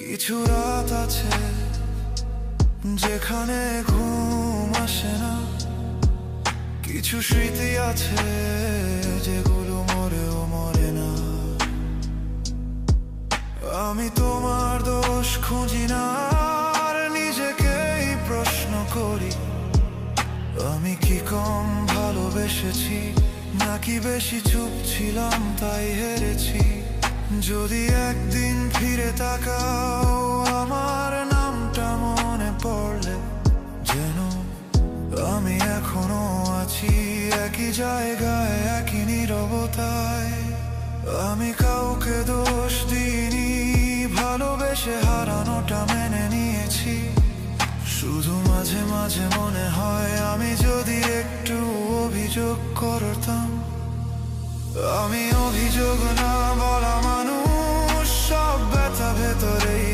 কিছু রাত আছে যেখানে ঘুম আসে না, কিছু স্মৃতি আছে যেগুলো মরেও মরে না। আমি তোমার দোষ খুঁজি না, আর নিজেকেই প্রশ্ন করি, আমি কি কম ভালোবেসেছি নাকি বেশি চুপ ছিলাম তাই হেরেছি। যদি একদিন ফিরে তাকাও আমার নামটা মনে পড়লে, যেন আমি এখনো আছি একই জায়গায় একই নীরবতায়। আমি কাউকে দোষ দিইনি, ভালোবেসে হারানোটা মেনে নিয়েছি। শুধু মাঝে মাঝে মনে হয় আমি যদি একটু অভিযোগ করতাম। আমি অভিযোগ না বলা মানুষ, সব ব্যথা ভেতরেই